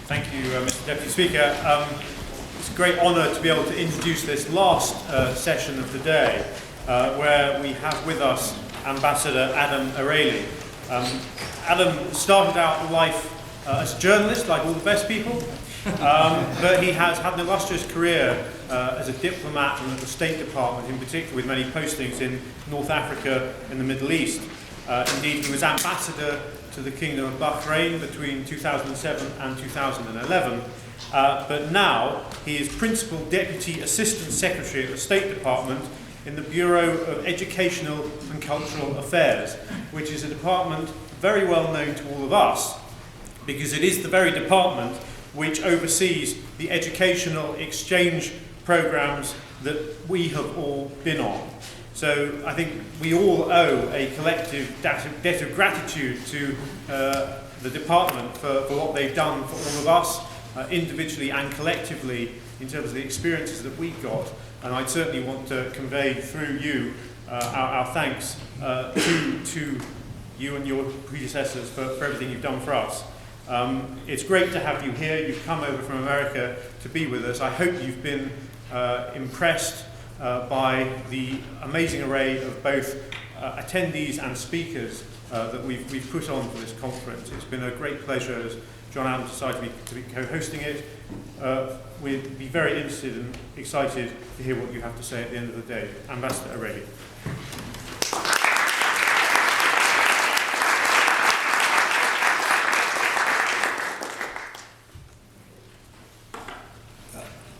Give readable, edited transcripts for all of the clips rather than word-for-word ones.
Thank you, Mr. Deputy Speaker. It's a great honour to be able to introduce this last session of the day, where we have with us Ambassador Adam Ereli. Adam started out life as a journalist, like all the best people, but he has had an illustrious career as a diplomat and at the State Department, in particular, with many postings in North Africa and the Middle East. Indeed, he was ambassador to the Kingdom of Bahrain between 2007 and 2011, but now he is Principal Deputy Assistant Secretary at the State Department in the Bureau of Educational and Cultural Affairs, which is a department very well known to all of us, because it is the very department which oversees the educational exchange programs that we have all been on. So I think we all owe a collective debt of gratitude to the department for what they've done for all of us, individually and collectively, in terms of the experiences that we got. And I'd certainly want to convey through you our thanks to you and your predecessors for everything you've done for us. It's great to have you here. You've come over from America to be with us. I hope you've been impressed by the amazing array of both attendees and speakers that we've put on for this conference. It's been a great pleasure, as John Adams decided to be co-hosting it. We'd be very interested and excited to hear what you have to say at the end of the day. Ambassador Ereli.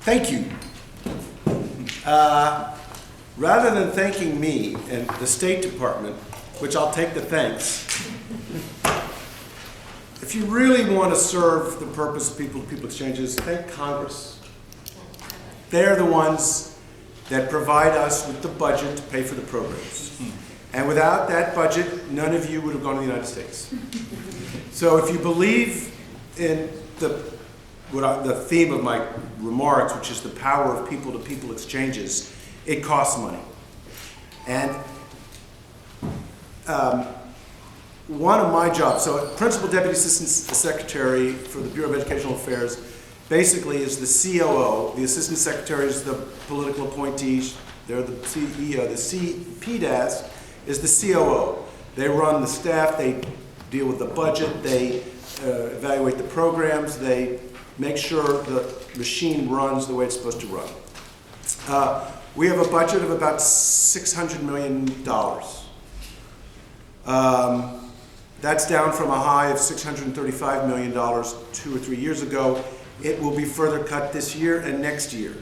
Thank you. Rather than thanking me and the State Department, which I'll take the thanks, if you really want to serve the purpose of people-to-people exchanges, thank Congress. They're the ones that provide us with the budget to pay for the programs. And without that budget, none of you would have gone to the United States. So if you believe in the theme of my remarks, which is the power of people-to-people exchanges, it costs money. And one of my jobs, so Principal Deputy Assistant Secretary for the Bureau of Educational Affairs, basically is the COO. The Assistant Secretary is the political appointees. They're the CEO. The PDAS is the COO. They run the staff. They deal with the budget. They evaluate the programs. They make sure the machine runs the way it's supposed to run. We have a budget of about $600 million. That's down from a high of $635 million 2 or 3 years ago. It will be further cut this year and next year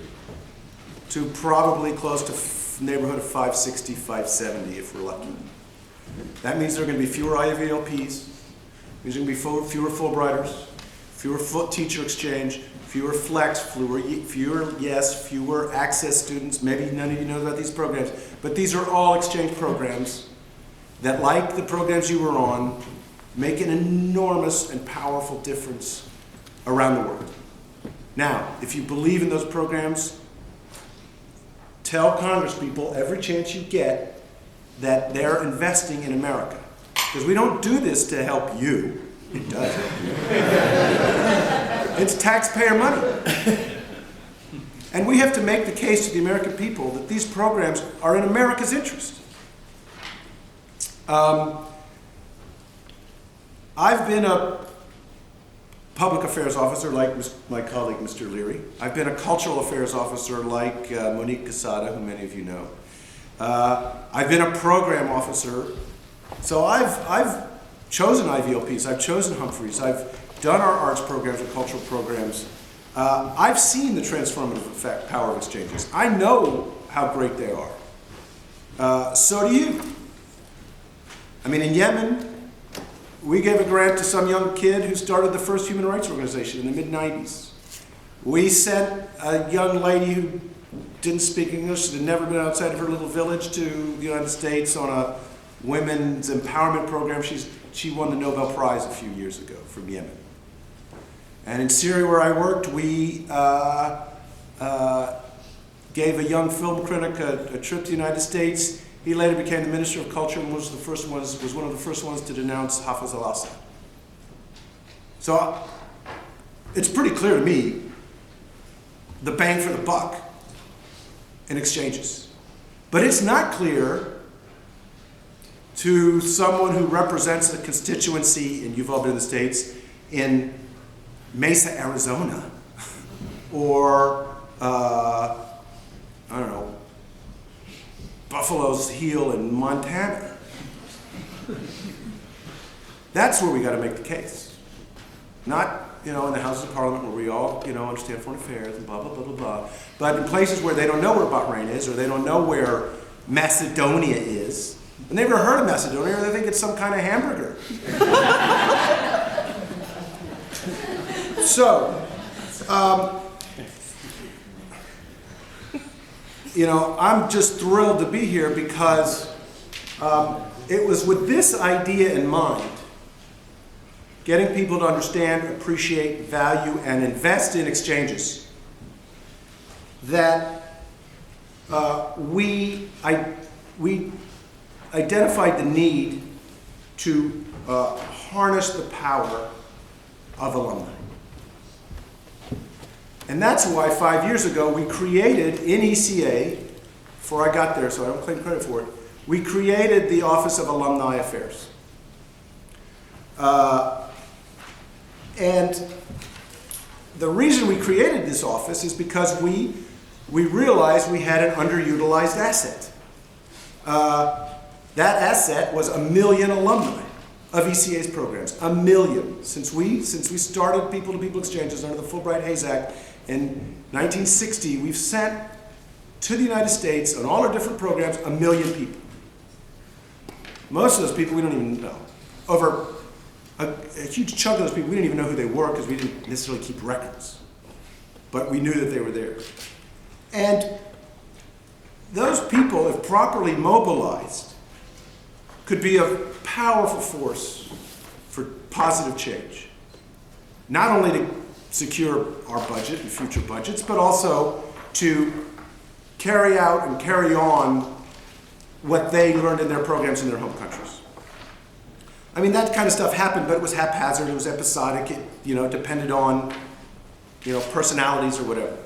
to probably close to neighborhood of 560, 570 if we're lucky. That means there are going to be fewer IVLPs, means there are going to be fewer Fulbrighters, fewer teacher exchange, fewer flex, fewer yes, fewer access students. Maybe none of you know about these programs, but these are all exchange programs that, like the programs you were on, make an enormous and powerful difference around the world. Now, if you believe in those programs, tell Congress people every chance you get that they're investing in America. Because we don't do this to help you. It does help you. It's taxpayer money. And we have to make the case to the American people that these programs are in America's interest. I've been a public affairs officer like my colleague Mr. Leary. I've been a cultural affairs officer like Monique Casada, who many of you know. I've been a program officer. So I've chosen IVLPs, I've chosen Humphreys, I've done our arts programs and cultural programs. I've seen the transformative power of exchanges. I know how great they are. So do you. I mean, in Yemen, we gave a grant to some young kid who started the first human rights organization in the mid-90s. We sent a young lady who didn't speak English, had never been outside of her little village, to the United States on a women's empowerment program. She won the Nobel Prize a few years ago from Yemen. And in Syria, where I worked, we gave a young film critic a trip to the United States. He later became the Minister of Culture and was one of the first ones to denounce Hafez al-Assad. So it's pretty clear to me the bang for the buck in exchanges. But it's not clear to someone who represents a constituency, and you've all been in the States, in Mesa, Arizona, or, I don't know, Buffalo's Heel in Montana. That's where we got to make the case. Not, in the Houses of Parliament where we all, understand foreign affairs and blah, blah, blah, blah, blah. But in places where they don't know where Bahrain is, or they don't know where Macedonia is, and they've never heard of Macedonia, or they think it's some kind of hamburger. So, I'm just thrilled to be here because it was with this idea in mind, getting people to understand, appreciate, value, and invest in exchanges, that we identified the need to harness the power of alumni. And that's why 5 years ago we created in ECA, before I got there so I don't claim credit for it, we created the Office of Alumni Affairs. And the reason we created this office is because we realized we had an underutilized asset. That asset was 1 million alumni of ECA's programs. 1 million. Since we started people-to-people exchanges under the Fulbright-Hays Act in 1960, we've sent to the United States on all our different programs 1 million people. Most of those people we don't even know. Over a huge chunk of those people, we didn't even know who they were because we didn't necessarily keep records. But we knew that they were there. And those people, if properly mobilized, could be a powerful force for positive change. Not only to secure our budget and future budgets, but also to carry out and carry on what they learned in their programs in their home countries. I mean, that kind of stuff happened, but it was haphazard, it was episodic, it depended on, personalities or whatever.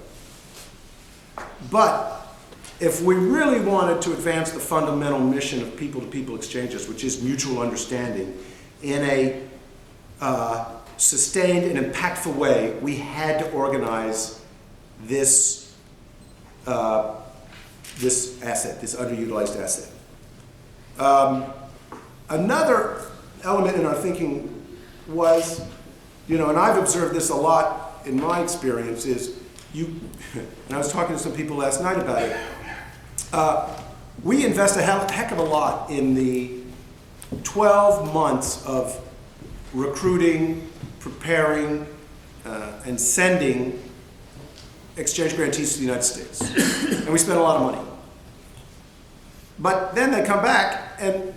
But if we really wanted to advance the fundamental mission of people-to-people exchanges, which is mutual understanding, in a sustained and impactful way, we had to organize this asset, this underutilized asset. Another element in our thinking was, and I've observed this a lot in my experience, is and I was talking to some people last night about it, we invest a heck of a lot in the 12 months of recruiting, preparing, and sending exchange grantees to the United States. And we spend a lot of money. But then they come back and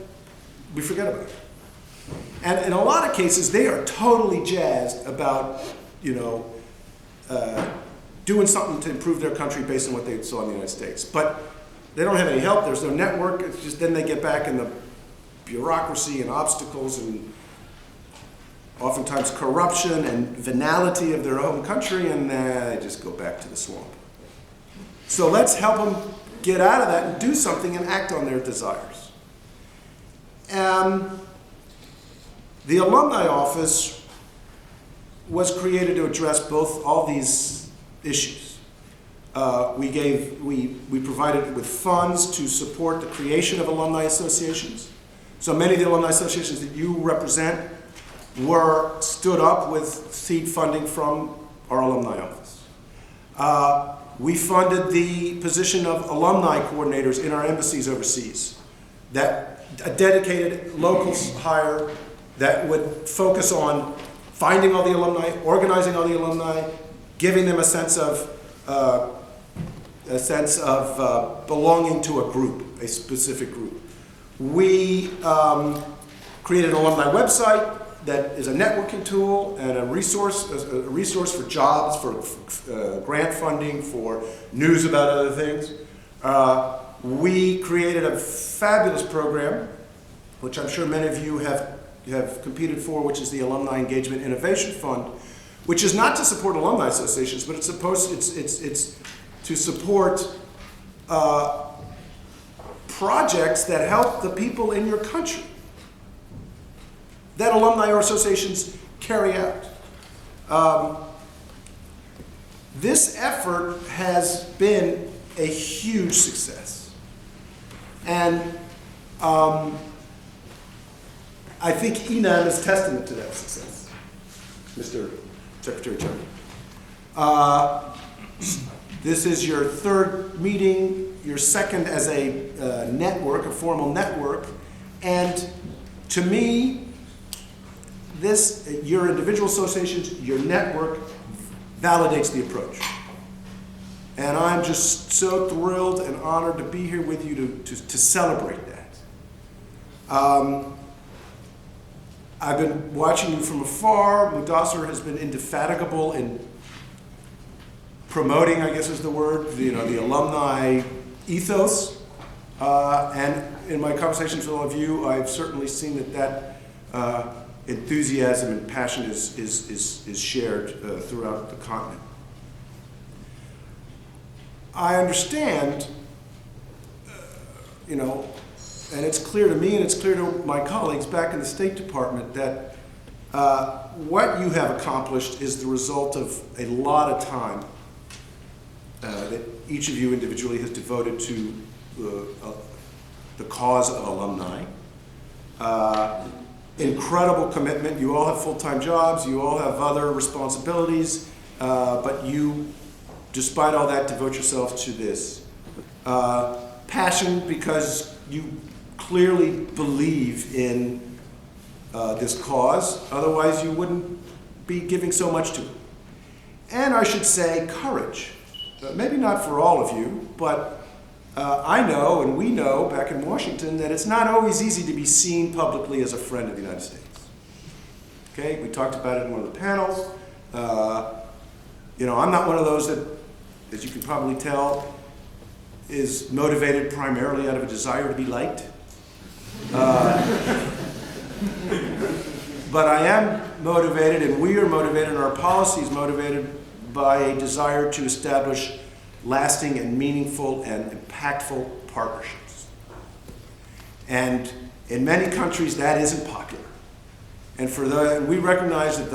we forget about it. And in a lot of cases, they are totally jazzed about, doing something to improve their country based on what they saw in the United States. But they don't have any help, there's no network, it's just then they get back in the bureaucracy and obstacles and oftentimes corruption and venality of their own country, and they just go back to the swamp. So let's help them get out of that and do something and act on their desires. The Alumni Office was created to address all these issues. We provided with funds to support the creation of alumni associations. So many of the alumni associations that you represent were stood up with seed funding from our alumni office. We funded the position of alumni coordinators in our embassies overseas. That a dedicated local hire that would focus on finding all the alumni, organizing all the alumni, giving them a sense of belonging to a group, a specific group. We created an alumni website that is a networking tool and a resource for jobs, for grant funding, for news about other things. We created a fabulous program, which I'm sure many of you have competed for, which is the Alumni Engagement Innovation Fund, which is not to support alumni associations, but it's to support projects that help the people in your country that alumni or associations carry out. This effort has been a huge success. And I think ENAM is testament to that success, Mr. Secretary General. This is your third meeting, your second as a network, a formal network, and to me, your individual associations, your network, validates the approach. And I'm just so thrilled and honored to be here with you to celebrate that. I've been watching you from afar. Mudassar has been indefatigable in promoting, I guess is the word, the alumni ethos. And in my conversations with all of you, I've certainly seen that enthusiasm and passion is shared throughout the continent. I understand, and it's clear to me and it's clear to my colleagues back in the State Department that what you have accomplished is the result of a lot of time that each of you individually has devoted to the cause of alumni. Incredible commitment. You all have full-time jobs, you all have other responsibilities, but you, despite all that, devote yourself to this. Passion because you clearly believe in this cause, otherwise you wouldn't be giving so much to it. And I should say courage. Maybe not for all of you, but I know and we know back in Washington that it's not always easy to be seen publicly as a friend of the United States. Okay, we talked about it in one of the panels. I'm not one of those that, as you can probably tell, is motivated primarily out of a desire to be liked. But I am motivated, and we are motivated, and our policy is motivated by a desire to establish lasting and meaningful and impactful partnerships. And in many countries, that isn't popular. And we recognize that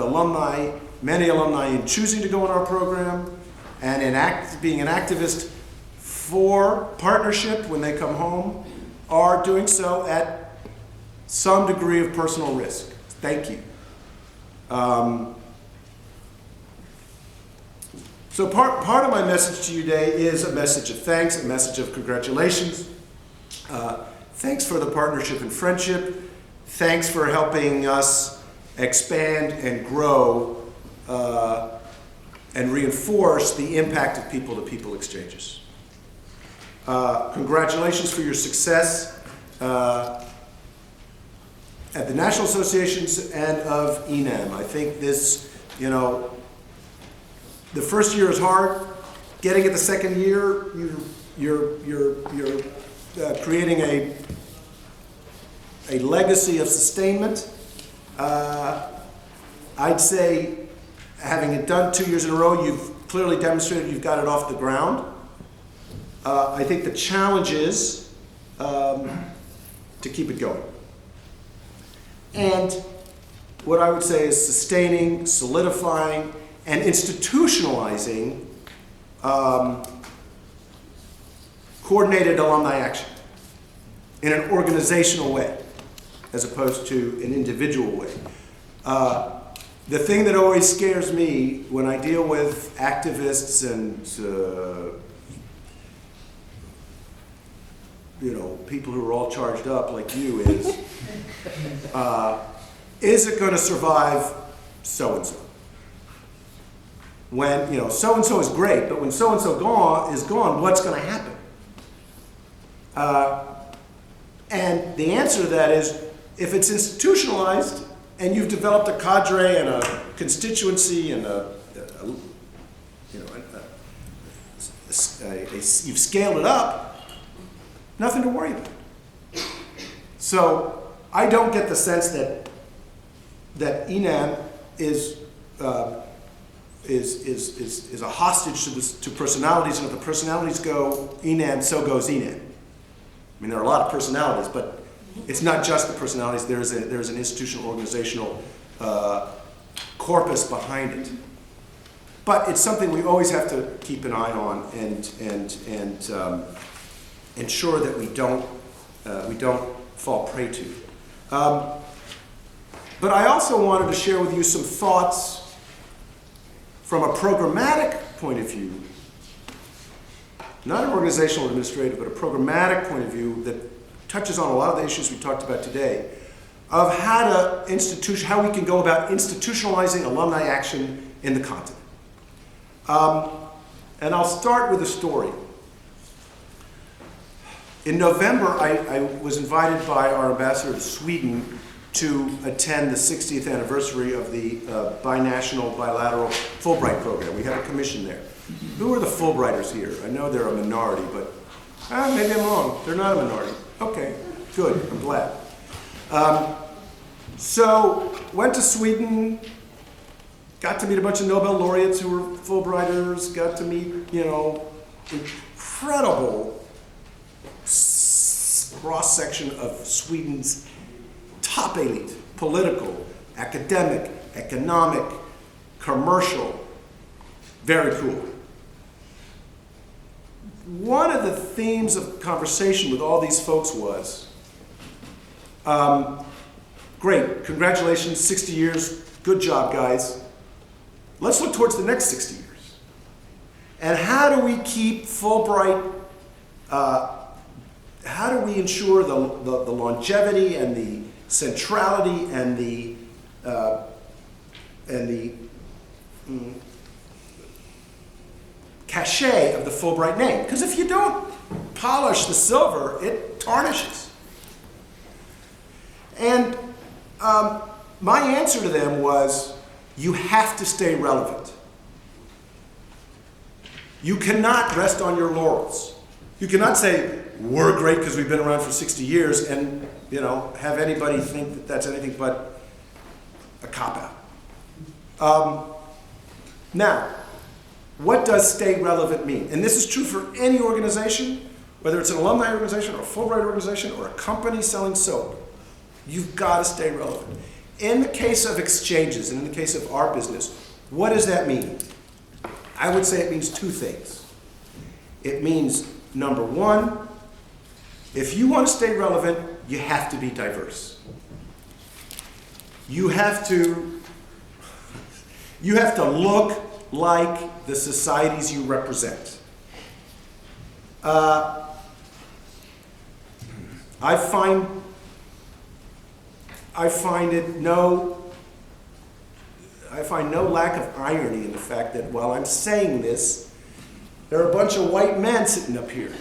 many alumni in choosing to go in our program and in being an activist for partnership when they come home are doing so at some degree of personal risk. Thank you. So part of my message to you today is a message of thanks, a message of congratulations. Thanks for the partnership and friendship. Thanks for helping us expand and grow and reinforce the impact of people-to-people exchanges. Congratulations for your success at the National Associations and of ENAM. I think this, the first year is hard. Getting it the second year, you're creating a legacy of sustainment. I'd say, having it done 2 years in a row, you've clearly demonstrated you've got it off the ground. I think the challenge is to keep it going. And what I would say is sustaining, solidifying, and institutionalizing coordinated alumni action in an organizational way, as opposed to an individual way. The thing that always scares me when I deal with activists and people who are all charged up like you is it going to survive so-and-so? When, so-and-so is great, but when so-and-so is gone, what's going to happen? And the answer to that is, if it's institutionalized and you've developed a cadre and a constituency and you've scaled it up, nothing to worry about. So I don't get the sense that ENAM is is a hostage to personalities, and if the personalities go ENAM, so goes ENAM. I mean, there are a lot of personalities, but it's not just the personalities. There's an institutional, organizational corpus behind it. But it's something we always have to keep an eye on and ensure that we don't fall prey to. But I also wanted to share with you some thoughts from a programmatic point of view, not an organizational administrative, but a programmatic point of view that touches on a lot of the issues we talked about today, of how we can go about institutionalizing alumni action in the continent. And I'll start with a story. In November, I was invited by our ambassador to Sweden to attend the 60th anniversary of the binational bilateral Fulbright program. We had a commission there. Who are the Fulbrighters here? I know they're a minority, but maybe I'm wrong. They're not a minority. Okay, good, I'm glad. So, went to Sweden, got to meet a bunch of Nobel laureates who were Fulbrighters, got to meet, incredible cross-section of Sweden's top elite, political, academic, economic, commercial, very cool. One of the themes of conversation with all these folks was, great, congratulations, 60 years, good job, guys. Let's look towards the next 60 years. And how do we keep Fulbright, how do we ensure the longevity and the centrality and the cachet of the Fulbright name? Because if you don't polish the silver, it tarnishes. And my answer to them was, you have to stay relevant. You cannot rest on your laurels. You cannot say, we're great because we've been around for 60 years and, have anybody think that that's anything but a cop-out. Now, what does stay relevant mean? And this is true for any organization, whether it's an alumni organization or a Fulbright organization or a company selling soap. You've got to stay relevant. In the case of exchanges, and in the case of our business, what does that mean? I would say it means two things. It means, number one, if you want to stay relevant, you have to be diverse. You have to look like the societies you represent. I find no lack of irony in the fact that while I'm saying this, there are a bunch of white men sitting up here.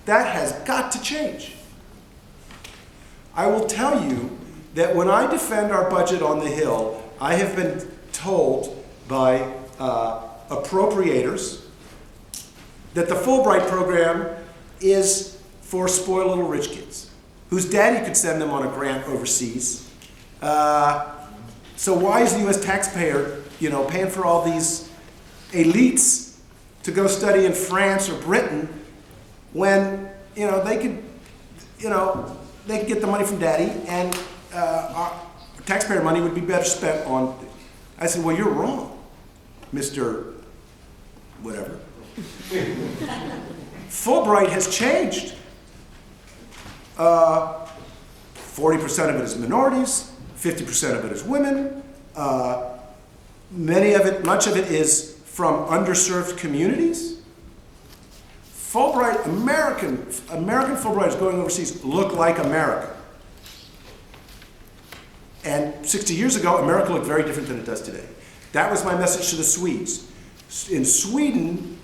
That has got to change. I will tell you that when I defend our budget on the Hill, I have been told by appropriators that the Fulbright program is for spoiled little rich kids whose daddy could send them on a grant overseas. So why is the U.S. taxpayer, paying for all these elites to go study in France or Britain when, they could get the money from daddy and our taxpayer money would be better spent on. I said, well, you're wrong, Mr. Whatever. Fulbright has changed. 40% of it is minorities, 50% of it is women. Much of it is from underserved communities. Fulbright, American Fulbrighters going overseas look like America. And 60 years ago, America looked very different than it does today. That was my message to the Swedes. In Sweden,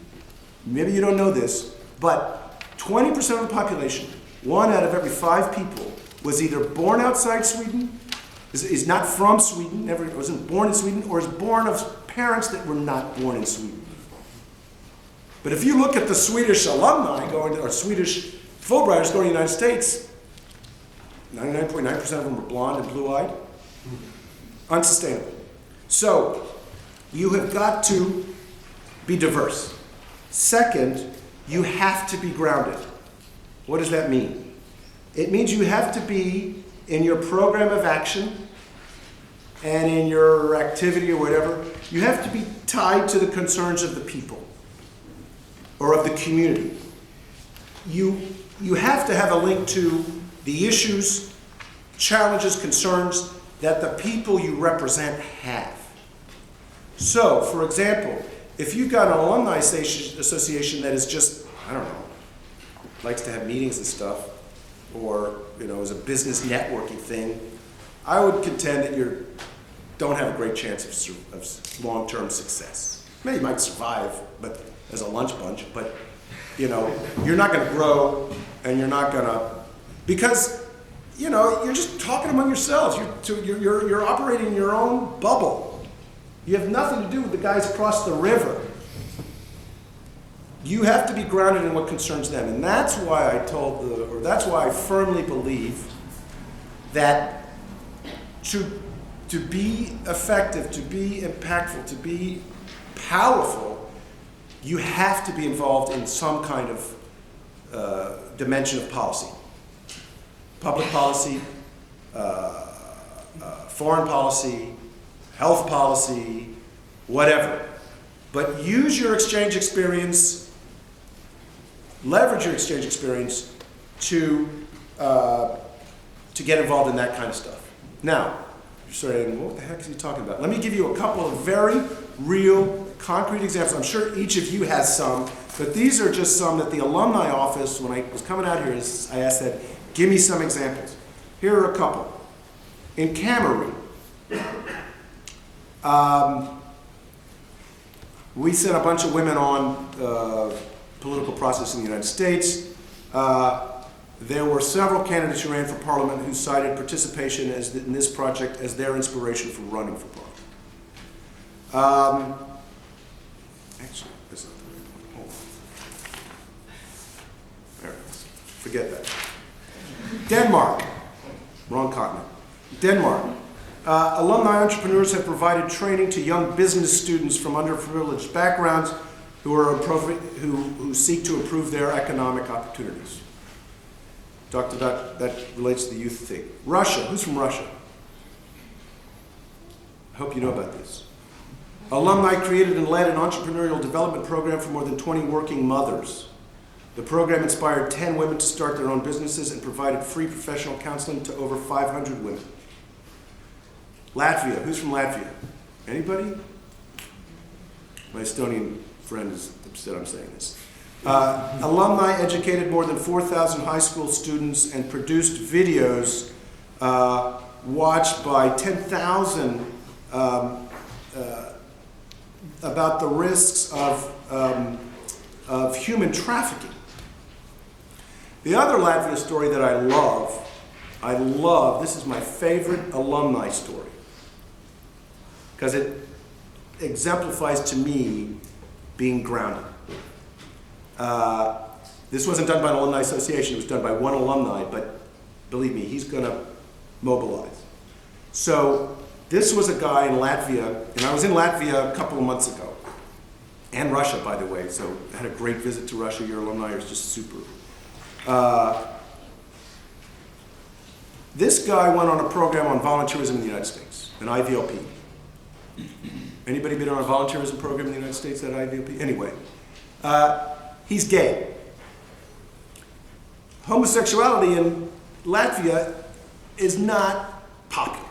maybe you don't know this, but 20% of the population, 1 out of every 5 people, was either born outside Sweden, is not from Sweden, never wasn't born in Sweden, or is born of parents that were not born in Sweden. But if you look at the Swedish alumni or Swedish Fulbrighters going to the United States, 99.9% of them are blonde and blue-eyed. Unsustainable. So, you have got to be diverse. Second, you have to be grounded. What does that mean? It means you have to be in your program of action and in your activity or whatever, you have to be tied to the concerns of the people or of the community. You have to have a link to the issues, challenges, concerns that the people you represent have. So, for example, if you've got an alumni association that is just, I don't know, likes to have meetings and stuff, or is a business networking thing, I would contend that you don't have a great chance of long-term success. Maybe you might survive, but as a lunch bunch, but you're not going to grow, and you're not going to, because you're just talking among yourselves. You're operating in your own bubble. You have nothing to do with the guys across the river. You have to be grounded in what concerns them. And that's why that's why I firmly believe that to be effective, to be impactful, to be powerful, you have to be involved in some kind of dimension of policy. Public policy, foreign policy, health policy, whatever. But use your exchange experience, leverage your exchange experience to get involved in that kind of stuff. Now, you're saying, what the heck is he talking about? Let me give you a couple of very real, concrete examples. I'm sure each of you has some, but these are just some that the alumni office, when I was coming out here, I asked that, give me some examples. Here are a couple. In Cameroon, we sent a bunch of women on political process in the United States. There were several candidates who ran for parliament who cited participation in this project as their inspiration for running for parliament. Actually, that's not the right one. Hold on. There it is. Forget that. Denmark. Wrong continent. Denmark. Alumni entrepreneurs have provided training to young business students from underprivileged backgrounds who seek to improve their economic opportunities. That relates to the youth thing. Russia. Who's from Russia? I hope you know about this. Alumni created and led an entrepreneurial development program for more than 20 working mothers. The program inspired 10 women to start their own businesses and provided free professional counseling to over 500 women. Latvia. Who's from Latvia? Anybody? My Estonian friend is upset I'm saying this. Alumni educated more than 4,000 high school students and produced videos watched by 10,000 about the risks of human trafficking. The other Latvia story that I love, this is my favorite alumni story, because it exemplifies to me being grounded. This wasn't done by an alumni association, it was done by one alumni, but believe me, he's going to mobilize. So this was a guy in Latvia, and I was in Latvia a couple of months ago, and Russia, by the way, so I had a great visit to Russia. Your alumni are just super. This guy went on a program on volunteerism in the United States, an IVLP. Anybody been on a volunteerism program in the United States at IVLP? Anyway, he's gay. Homosexuality in Latvia is not popular.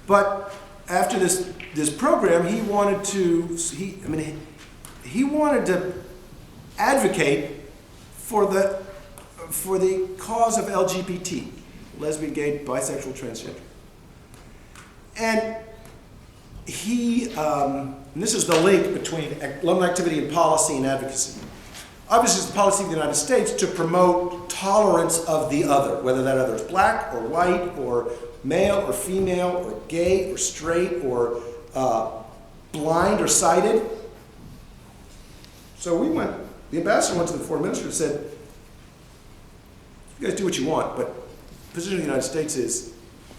But after this program, he wanted to advocate for the cause of LGBT, lesbian, gay, bisexual, transgender. And and this is the link between alumni activity and policy and advocacy. Obviously, it's the policy of the United States to promote tolerance of the other, whether that other is black or white or male or female or gay or straight or blind or sighted. So the ambassador went to the foreign minister and said, you guys do what you want, but the position of the United States is,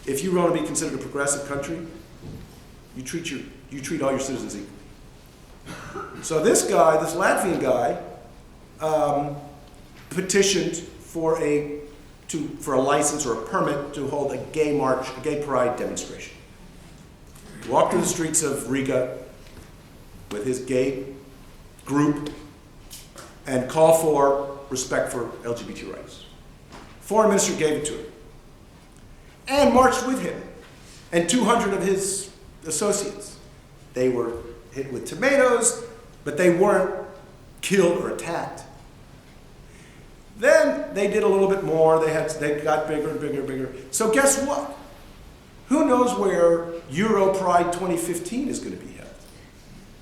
if you want to be considered a progressive country, You treat all your citizens equally. So this guy, this Latvian guy, petitioned for a license or a permit to hold a gay march, a gay pride demonstration. He walked through the streets of Riga with his gay group and called for respect for LGBT rights. Foreign minister gave it to him and marched with him and 200 of his associates. They were hit with tomatoes, but they weren't killed or attacked. Then they did a little bit more. They got bigger and bigger and bigger. So guess what? Who knows where Euro Pride 2015 is going to be held?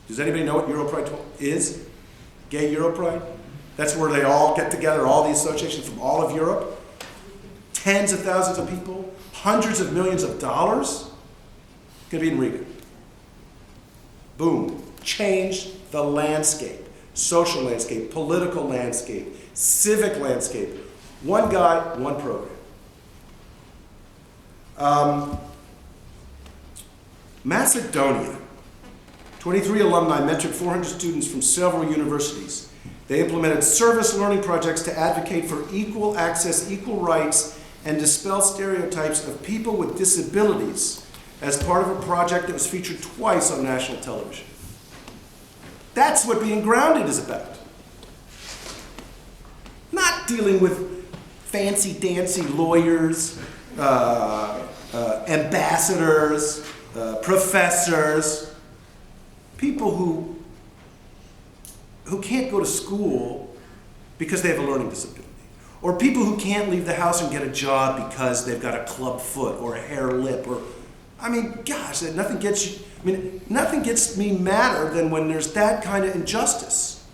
Does anybody know what Euro Pride is? Gay Euro Pride? That's where they all get together, all the associations from all of Europe. Tens of thousands of people, hundreds of millions of dollars. It's going to be in Riga. Boom. Changed the landscape. Social landscape, political landscape, civic landscape. One guy, one program. Macedonia. 23 alumni mentored 400 students from several universities. They implemented service learning projects to advocate for equal access, equal rights, and dispel stereotypes of people with disabilities as part of a project that was featured twice on national television. That's what being grounded is about. Not dealing with fancy-dancy lawyers, ambassadors, professors, people who can't go to school because they have a learning disability, or people who can't leave the house and get a job because they've got a club foot or a hair lip, or, I mean, gosh, nothing gets me madder than when there's that kind of injustice.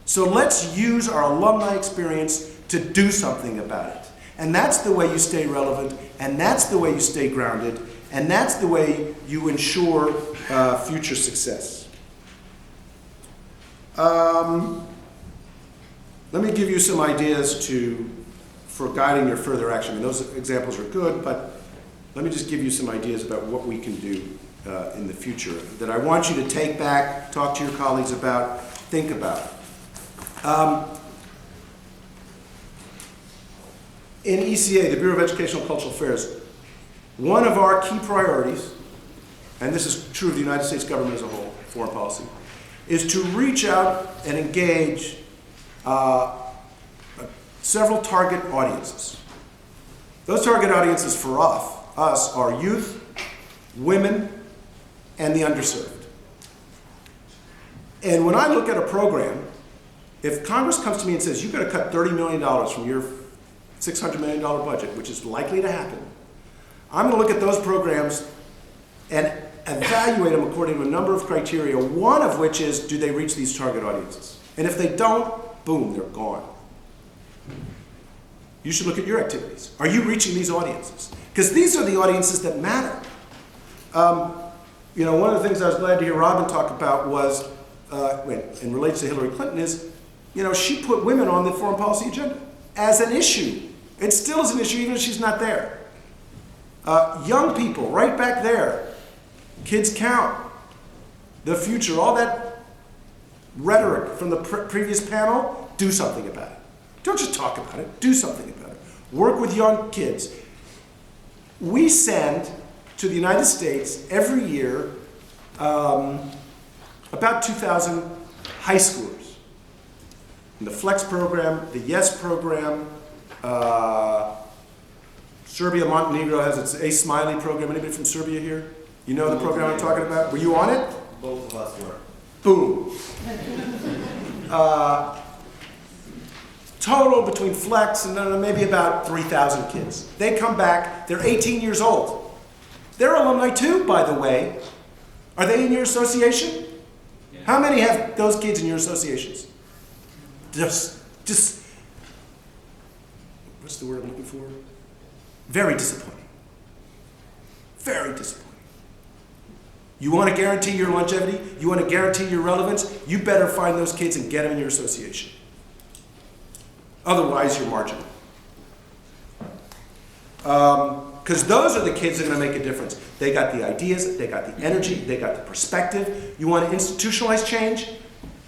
So let's use our alumni experience to do something about it. And that's the way you stay relevant, and that's the way you stay grounded, and that's the way you ensure future success. Let me give you some ideas for guiding your further action. I mean, those examples are good, but let me just give you some ideas about what we can do in the future that I want you to take back, talk to your colleagues about, think about. In ECA, the Bureau of Educational and Cultural Affairs, one of our key priorities, and this is true of the United States government as a whole, foreign policy, is to reach out and engage several target audiences. Those target audiences for us are youth, women, and the underserved. And when I look at a program, if Congress comes to me and says, you've got to cut $30 million from your $600 million budget, which is likely to happen, I'm going to look at those programs and evaluate them according to a number of criteria, one of which is, do they reach these target audiences? And if they don't, boom, they're gone. You should look at your activities. Are you reaching these audiences? Because these are the audiences that matter. One of the things I was glad to hear Robin talk about was, and relates to Hillary Clinton, is, she put women on the foreign policy agenda as an issue. It still is an issue even if she's not there. Young people, right back there. Kids count. The future, all that rhetoric from the previous panel, do something about it. Don't just talk about it, do something about it. Work with young kids. We send to the United States every year about 2,000 high schoolers. In the Flex program, the YES program, Serbia, Montenegro has its A Smiley program. Anybody from Serbia here? You know the program I'm talking about? Were you on it? Both of us were. Boom. Total between Flex and maybe about 3,000 kids. They come back, they're 18 years old. They're alumni too, by the way. Are they in your association? Yeah. How many have those kids in your associations? Just, what's the word I'm looking for? Very disappointing. Very disappointing. You want to guarantee your longevity? You want to guarantee your relevance? You better find those kids and get them in your association. Otherwise, you're marginal. Because those are the kids that are going to make a difference. They got the ideas, they got the energy, they got the perspective. You want to institutionalize change?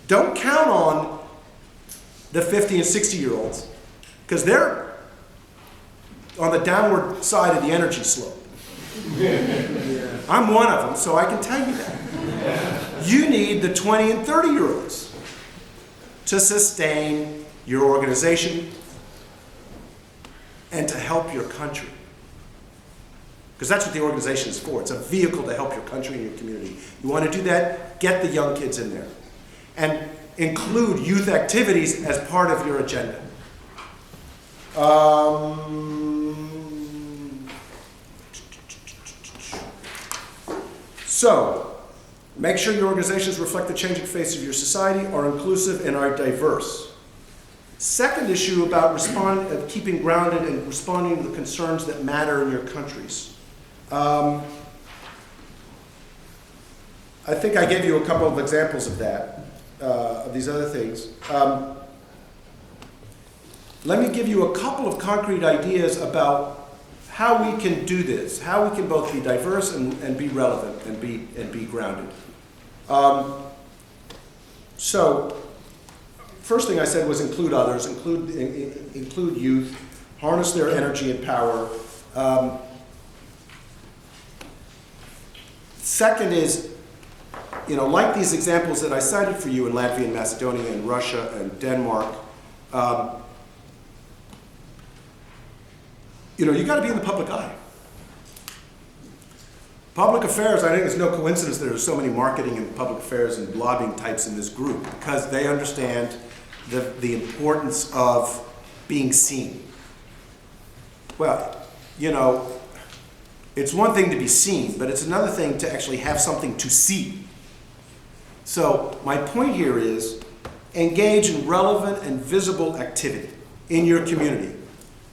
Don't count on the 50 and 60-year-olds, because they're on the downward side of the energy slope. I'm one of them, so I can tell you that. You need the 20 and 30-year-olds to sustain your organization and to help your country. Because that's what the organization is for. It's a vehicle to help your country and your community. You want to do that? Get the young kids in there. And include youth activities as part of your agenda. So, make sure your organizations reflect the changing face of your society, are inclusive, and are diverse. Second issue about keeping grounded and responding to the concerns that matter in your countries. I think I gave you a couple of examples of that, of these other things. Let me give you a couple of concrete ideas about how we can do this, how we can both be diverse and be relevant and be grounded. So, first thing I said was include others, include youth, harness their energy and power. Second is, like these examples that I cited for you in Latvia and Macedonia and Russia and Denmark, you got to be in the public eye. Public affairs, I think it's no coincidence there are so many marketing and public affairs and lobbying types in this group, because they understand the importance of being seen. Well, it's one thing to be seen, but it's another thing to actually have something to see. So my point here is engage in relevant and visible activity in your community.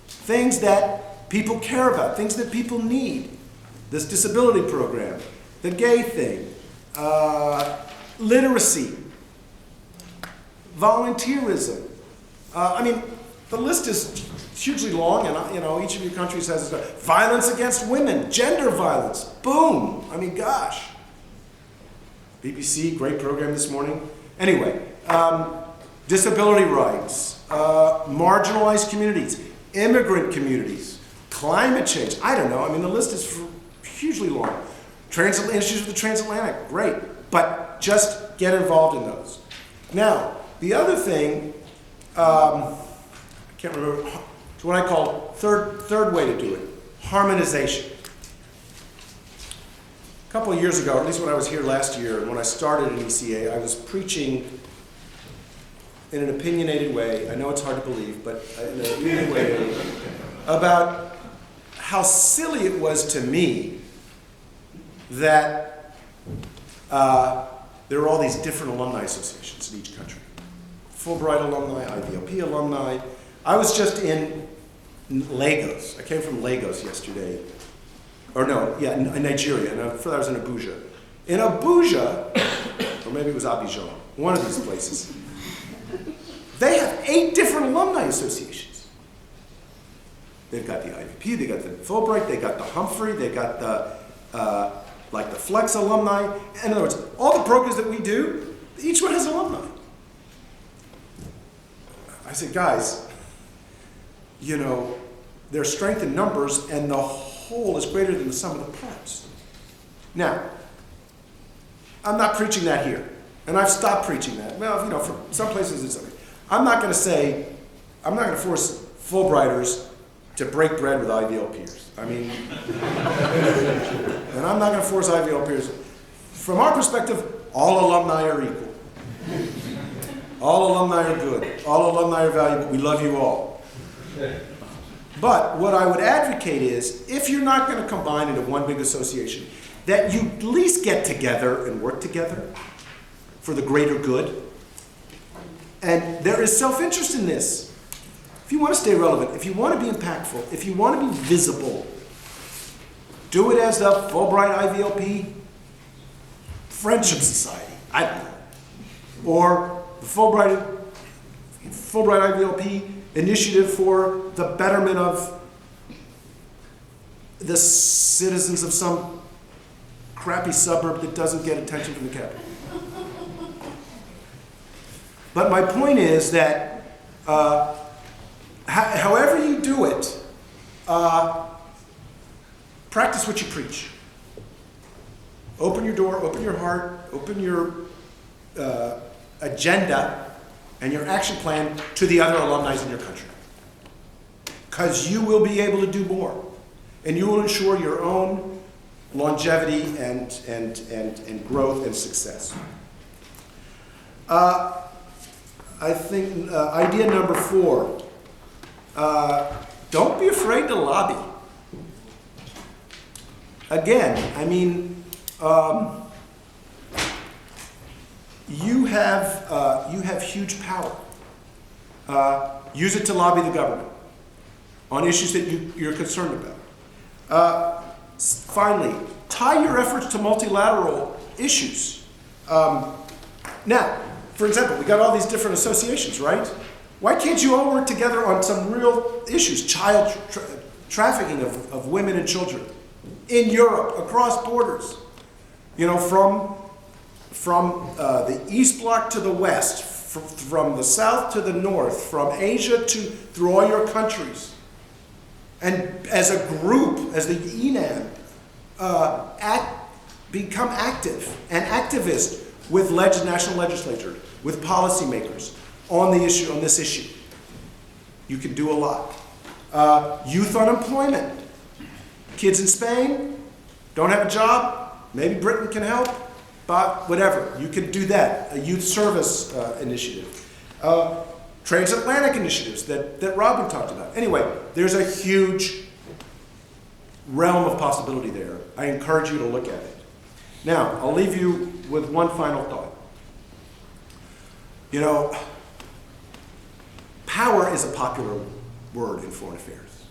Things that people care about, things that people need. This disability program, the gay thing, literacy, volunteerism. The list is hugely long, and each of your countries has violence against women, gender violence. Boom! Gosh. BBC, great program this morning. Anyway, disability rights, marginalized communities, immigrant communities, climate change. I don't know. The list is hugely long. Issues with the transatlantic, great. But just get involved in those. Now, the other thing, I can't remember, it's what I call third way to do it, harmonization. A couple of years ago, or at least when I was here last year, and when I started in ECA, I was preaching in an opinionated way, I know it's hard to believe, but in an opinionated way, about how silly it was to me that there are all these different alumni associations in each country. Fulbright alumni, IVLP alumni. I was just in Lagos. I came from Lagos yesterday. In Nigeria, and I was in Abuja. In Abuja, or maybe it was Abidjan, one of these places, they have 8 different alumni associations. They've got the IVP, they got the Fulbright, they got the Humphrey, they got the Flex alumni. In other words, all the programs that we do, each one has alumni. I said, guys, there's strength in numbers, and the whole is greater than the sum of the parts. Now, I'm not preaching that here, and I've stopped preaching that. Well, for some places it's okay. I'm not going to force Fulbrighters to break bread with IVL peers. And I'm not going to force IVL peers. From our perspective, all alumni are equal. All alumni are good. All alumni are valuable. We love you all. But what I would advocate is, if you're not going to combine into one big association, that you at least get together and work together for the greater good. And there is self-interest in this. If you want to stay relevant, if you want to be impactful, if you want to be visible, do it as the Fulbright IVLP Friendship Society. I don't know. Or the Fulbright IVLP Initiative for the betterment of the citizens of some crappy suburb that doesn't get attention from the capital. But my point is that however you do it, practice what you preach. Open your door, open your heart, open your agenda and your action plan to the other alumni in your country. Because you will be able to do more. And you will ensure your own longevity and growth and success. I think idea number 4, don't be afraid to lobby. Again, I mean, you have huge power. Use it to lobby the government on issues that you're concerned about. Finally, tie your efforts to multilateral issues. Now, for example, we got all these different associations, right? Why can't you all work together on some real issues? Child trafficking of women and children in Europe, across borders. You know, from the East Bloc to the West, from the South to the North, from Asia through all your countries. And as a group, as the ENAM, become active and activist with national legislature, with policymakers on this issue. You can do a lot. Youth unemployment. Kids in Spain don't have a job. Maybe Britain can help, but whatever. You can do that. A youth service initiative. Transatlantic initiatives that Robin talked about. Anyway, there's a huge realm of possibility there. I encourage you to look at it. Now, I'll leave you with one final thought. You know, power is a popular word in foreign affairs.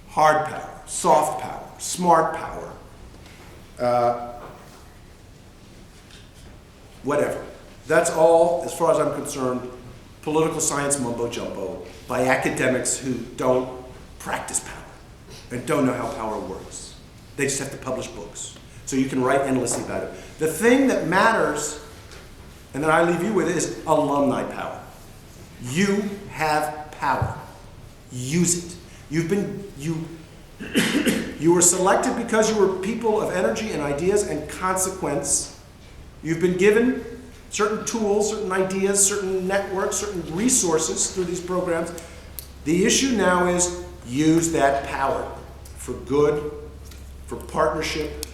Hard power, soft power, smart power, whatever. That's all, as far as I'm concerned, political science mumbo-jumbo by academics who don't practice power and don't know how power works. They just have to publish books. So you can write endlessly about it. The thing that matters, and that I leave you with, is alumni power. You have power. Use it. You were selected because you were people of energy and ideas and consequence. You've been given certain tools, certain ideas, certain networks, certain resources through these programs. The issue now is use that power for good, for partnership,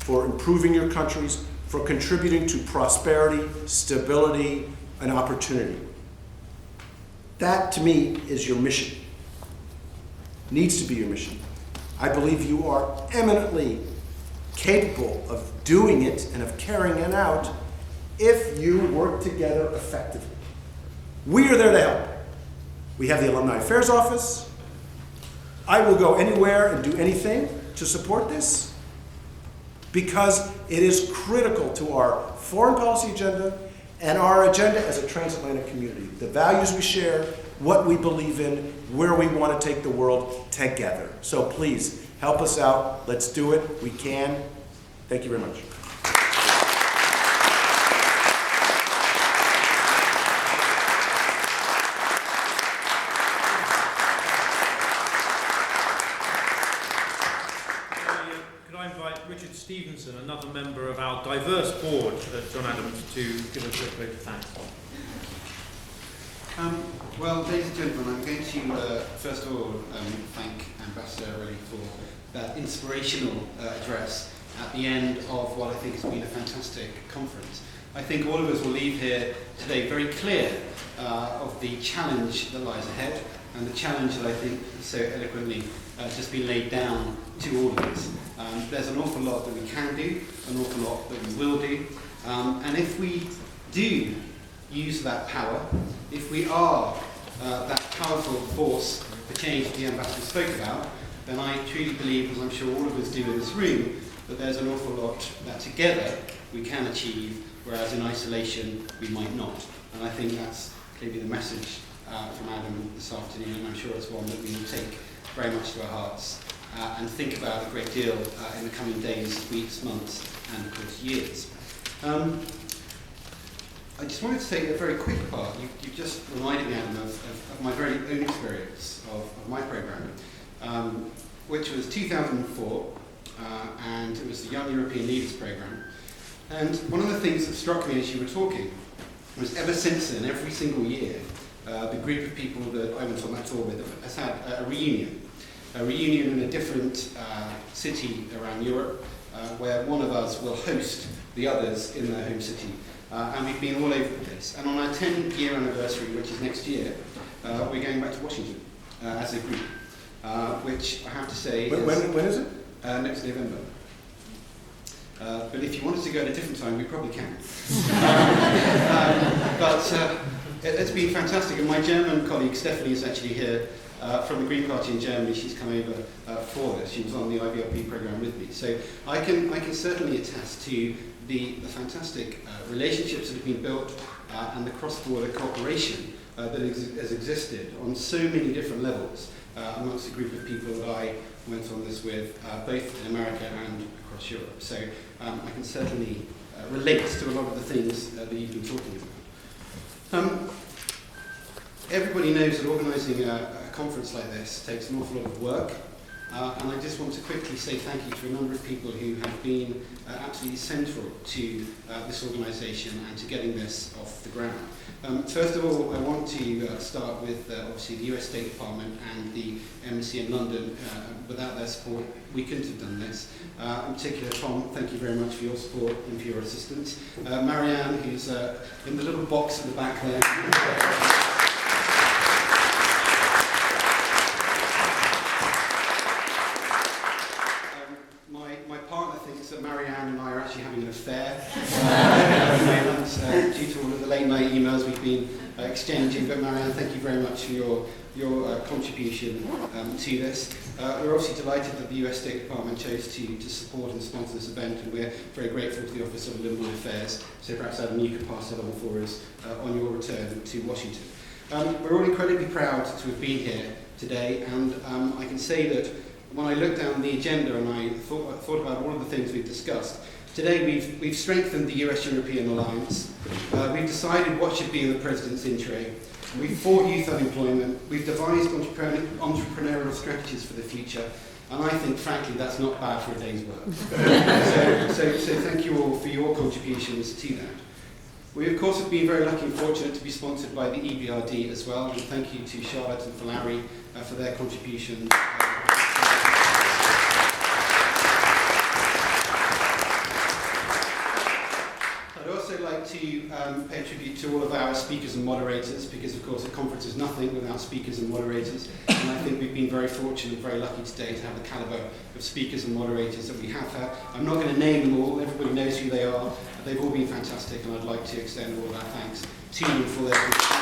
for improving your countries, for contributing to prosperity, stability, and opportunity. That, to me, is your mission. Needs to be your mission. I believe you are eminently capable of doing it and of carrying it out if you work together effectively. We are there to help. We have the Alumni Affairs Office. I will go anywhere and do anything to support this because it is critical to our foreign policy agenda and our agenda as a transatlantic community. The values we share, what we believe in, where we want to take the world together. So please, help us out. Let's do it. We can. Thank you very much. Stevenson, another member of our diverse board, John Adams, to give us a quick vote of thanks. Well, ladies and gentlemen, I'm going to first of all thank Ambassador Ereli for that inspirational address at the end of what I think has been a fantastic conference. I think all of us will leave here today very clear of the challenge that lies ahead and the challenge that I think so eloquently just been laid down to all of us. There's an awful lot that we can do, an awful lot that we will do, and if we do use that power, if we are that powerful force for change the Ambassador spoke about, then I truly believe, as I'm sure all of us do in this room, that there's an awful lot that together we can achieve, whereas in isolation we might not. And I think that's clearly the message from Adam this afternoon, and I'm sure it's one that we will take very much to our hearts and think about a great deal in the coming days, weeks, months, and of course years. I just wanted to take a very quick part. You've just reminded me, Adam, of my very own experience of my programme, which was 2004, and it was the Young European Leaders Programme. And one of the things that struck me as you were talking was ever since then, every single year, the group of people that I went on that tour with has had a reunion in a different city around Europe, where one of us will host the others in their home city. And we've been all over the place. And on our 10-year anniversary, which is next year, we're going back to Washington as a group, which I have to say When is it? Next November. But if you wanted to go at a different time, we probably can. But it's been fantastic. And my German colleague, Stephanie, is actually here from the Green Party in Germany. She's come over for this. She was on the IVLP programme with me. So I can certainly attest to the fantastic relationships that have been built and the cross-border cooperation that has existed on so many different levels amongst a group of people that I went on this with, both in America and across Europe. So I can certainly relate to a lot of the things that you've been talking about. Everybody knows that organising a conference like this takes an awful lot of work. And I just want to quickly say thank you to a number of people who have been absolutely central to this organisation and to getting this off the ground. First of all, I want to start with obviously the US State Department and the Embassy in London. Without their support, we couldn't have done this. In particular, Tom, thank you very much for your support and for your assistance. Marianne, who's in the little box at the back there. Marianne and I are actually having an affair due to all of the late night emails we've been exchanging. But Marianne, thank you very much for your contribution to this. We're obviously delighted that the US State Department chose to support and sponsor this event, and we're very grateful to the Office of Alumni Affairs. So perhaps Adam, you could pass that on for us on your return to Washington. We're all incredibly proud to have been here today, and I can say that when I looked down the agenda and I thought about all of the things we've discussed, today we've strengthened the US-European alliance, we've decided what should be in the President's intro, we've fought youth unemployment, we've devised entrepreneurial strategies for the future, and I think, frankly, that's not bad for a day's work. So thank you all for your contributions to that. We, of course, have been very lucky and fortunate to be sponsored by the EBRD as well, and thank you to Charlotte and Larry for their contributions. I'd also like to pay tribute to all of our speakers and moderators, because of course a conference is nothing without speakers and moderators, and I think we've been very fortunate and very lucky today to have the calibre of speakers and moderators that we have had. I'm not going to name them all, everybody knows who they are. They've all been fantastic, and I'd like to extend all of our thanks to them for their contribution.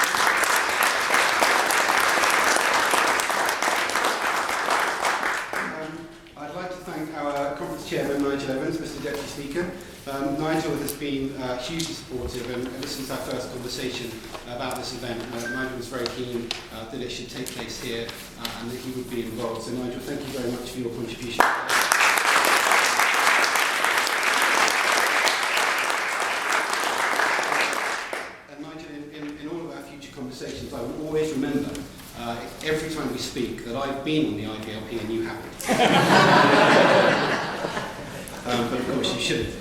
I'd like to thank our conference chairman, Nigel Evans, Mr. Deputy Speaker. Nigel has been hugely supportive, and ever since our first conversation about this event, Nigel was very keen that it should take place here and that he would be involved. So Nigel, thank you very much for your contribution. And Nigel, in all of our future conversations, I will always remember every time we speak that I've been on the IVLP and you haven't. But of course you shouldn't.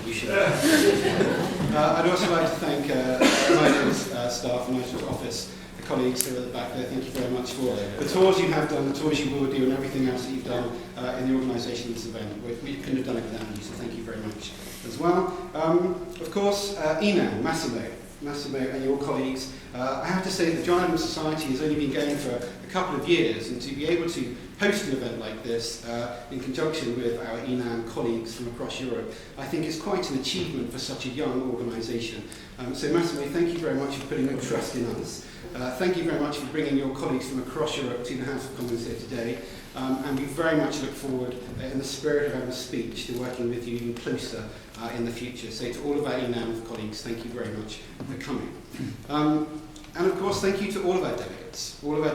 I'd also like to thank Nigel's staff and Nigel's office, the colleagues who are at the back there. Thank you very much for the tours you have done, the tours you will do, and everything else that you've done in the organisation of this event. We couldn't have done it without you, so thank you very much as well. Of course, ENAM, Massimo and your colleagues. I have to say that John Adams Society has only been going for a couple of years, and to be able to host an event like this in conjunction with our ENAM colleagues from across Europe, I think is quite an achievement for such a young organisation. So Massimo, thank you very much for putting your trust in us. Thank you very much for bringing your colleagues from across Europe to the House of Commons here today. And we very much look forward, in the spirit of our speech, to working with you even closer in the future. So to all of our ENAM colleagues, thank you very much for coming. And of course, thank you to all of our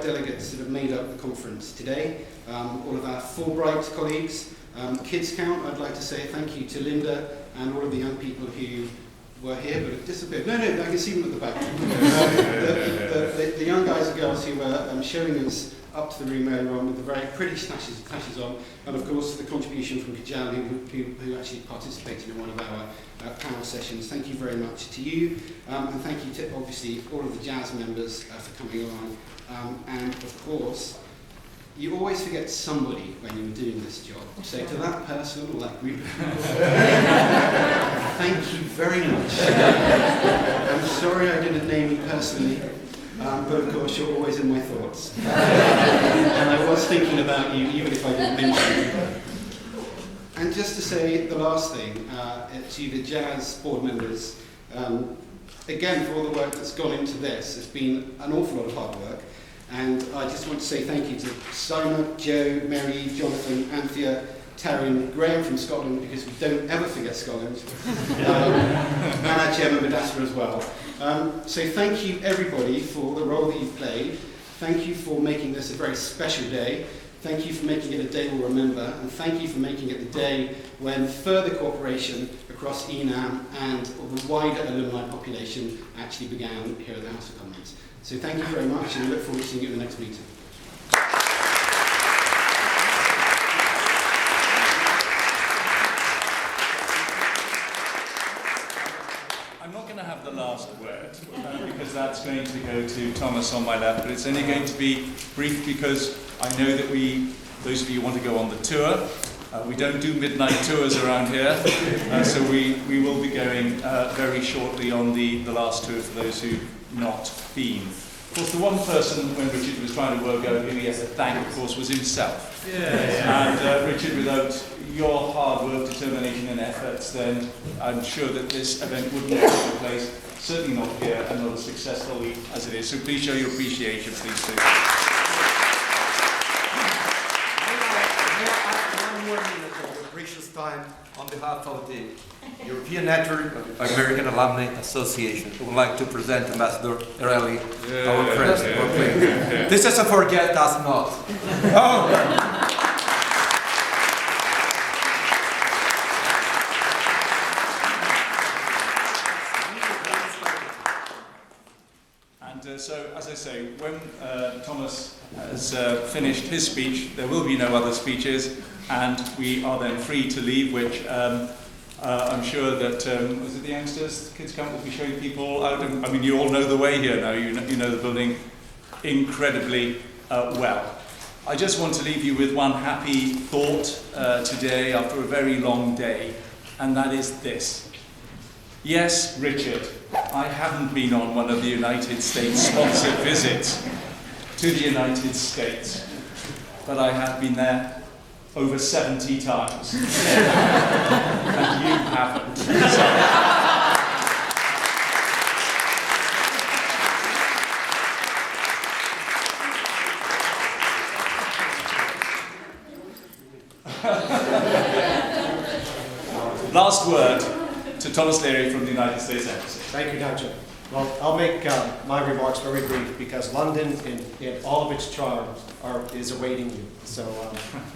delegates that have made up the conference today, all of our Fulbright colleagues. Kids Count, I'd like to say thank you to Linda and all of the young people who were here but have disappeared. No, I can see them at the back. The young guys and girls who were showing us up to the room earlier on with the very pretty sashes on, and of course the contribution from Kajal who actually participated in one of our panel sessions. Thank you very much to you, and thank you to obviously all of the jazz members for coming along, and of course you always forget somebody when you're doing this job. So to that person or that group of people, thank you very much. I'm sorry I didn't name you personally, but of course you're always in my thoughts. And I was thinking about you even if I didn't mention you. And just to say the last thing, to the jazz board members, again for all the work that's gone into this, it's been an awful lot of hard work. And I just want to say thank you to Simon, Joe, Mary, Jonathan, Anthea, Taryn, Graham from Scotland, because we don't ever forget Scotland, and our chairman Badassa as well. So thank you everybody for the role that you've played. Thank you for making this a very special day. Thank you for making it a day we'll remember, and thank you for making it the day when further cooperation across ENAM and the wider alumni population actually began here at the House of Commons. So thank you very much, and we look forward to seeing you at the next meeting. I'm not going to have the last word, because that's going to go to Thomas on my left, but it's only going to be brief because I know that those of you who want to go on the tour, we don't do midnight tours around here, so we will be going very shortly on the last tour for those who've not been. Of course, the one person when Richard was trying to work out who he has to thank, of course, was himself. And Richard, without your hard work, determination and efforts, then I'm sure that this event wouldn't have taken place, certainly not here, and not as successfully as it is. So please show your appreciation, please do. One more minute of your precious time on behalf of the European Network of American Alumni Association. We would like to present Ambassador Ereli, our president. This is a forget us not. Oh. And so, as I say, when Thomas has finished his speech, there will be no other speeches, and we are then free to leave, which I'm sure that, was it the youngsters, Kids Camp will be showing people out. I mean, you all know the way here now, you know the building incredibly well. I just want to leave you with one happy thought today after a very long day, and that is this. Yes, Richard, I haven't been on one of the United States sponsored visits to the United States, but I have been there over 70 times. And you haven't. So, last word to Thomas Leary from the United States Embassy. Thank you, Nigel. Well, I'll make my remarks very brief because London, in all of its charm, is awaiting you. So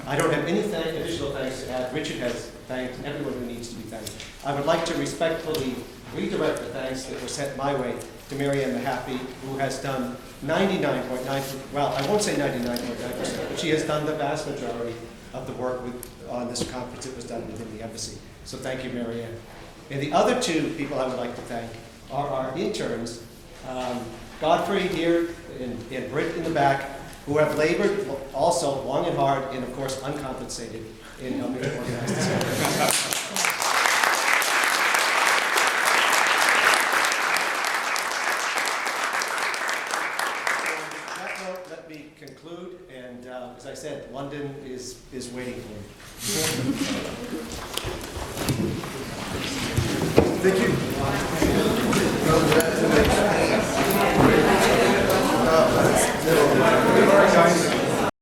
I don't have any additional thanks to add. Richard has thanked everyone who needs to be thanked. I would like to respectfully redirect the thanks that were sent my way to Marianne the Happy, who has done 99.9%, well, I won't say 99.9%, but she has done the vast majority of the work on this conference that was done within the embassy. So thank you, Marianne. And the other two people I would like to thank are our interns, Godfrey here and Britt in the back, who have labored also long and hard and of course uncompensated in helping to organize this conference. Let me conclude, and as I said, London is waiting for me.